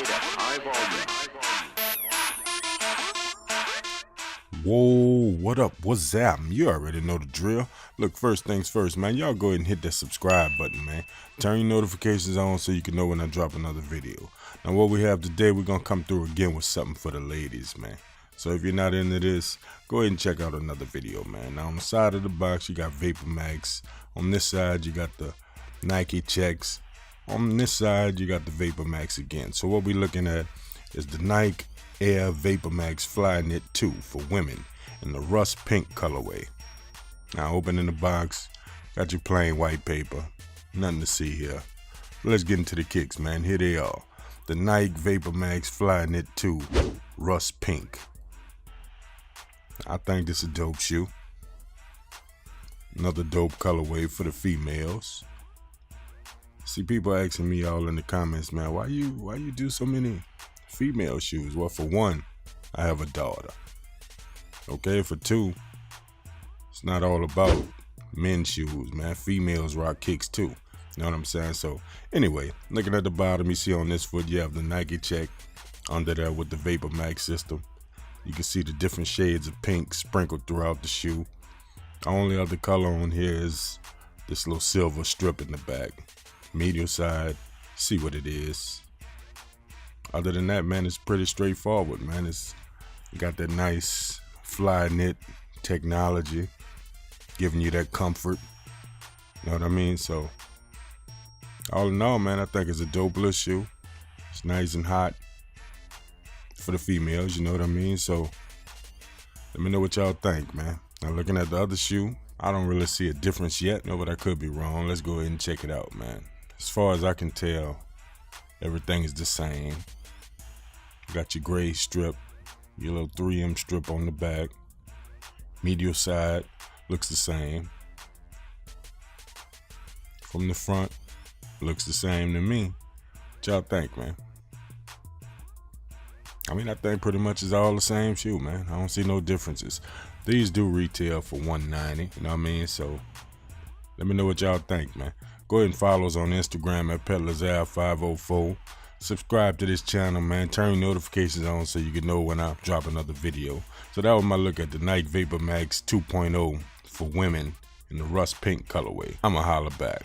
played at high volume. Whoa, what up? What's up? You already know the drill. Look, first things first, man. Y'all go ahead and hit that subscribe button, man. Turn your notifications on so you can know when I drop another video. Now, what we have today, we're going to come through again with something for the ladies, man. So if you're not into this, go ahead and check out another video, man. Now, on the side of the box, you got Vapormax. On this side, you got the Nike checks. On this side, you got the Vapormax again. So what we're looking at is the Nike Vapormax Flyknit 2 for women in the rust pink colorway. Now opening the box, got your plain white paper, nothing to see here. Let's get into the kicks, man. Here they are. The Nike Vapormax Flyknit 2 rust pink. I think this is a dope shoe. Another dope colorway for the females. See, people asking me all in the comments, man, why you do so many female shoes? Well, for one, I have a daughter. Okay, for two, it's not all about men's shoes, man. Females rock kicks too. You know what I'm saying? So anyway, looking at the bottom, you see on this foot you have the Nike check under there with the Vapormax system. You can see the different shades of pink sprinkled throughout the shoe. The only other color on here is this little silver strip in the back. Medial side, see what it is. Other than that, man, it's pretty straightforward, man. It's got that nice Flyknit technology, giving you that comfort. You know what I mean? So, all in all, man, I think it's a dope little shoe. It's nice and hot for the females, you know what I mean? So, let me know what y'all think, man. Now, looking at the other shoe, I don't really see a difference yet. No, but I could be wrong. Let's go ahead and check it out, man. As far as I can tell, everything is the same. You got your gray strip, your little 3M strip on the back. Medial side looks the same. From the front, looks the same to me. What y'all think, man? I mean, I think pretty much it's all the same shoe, man. I don't see no differences. These do retail for $190, you know what I mean? So let me know what y'all think, man. Go ahead and follow us on Instagram at PeddlersAir504. Subscribe to this channel, man. Turn notifications on so you can know when I drop another video. So that was my look at the Nike Vapormax 2.0 for women in the rust pink colorway. I'ma holla back.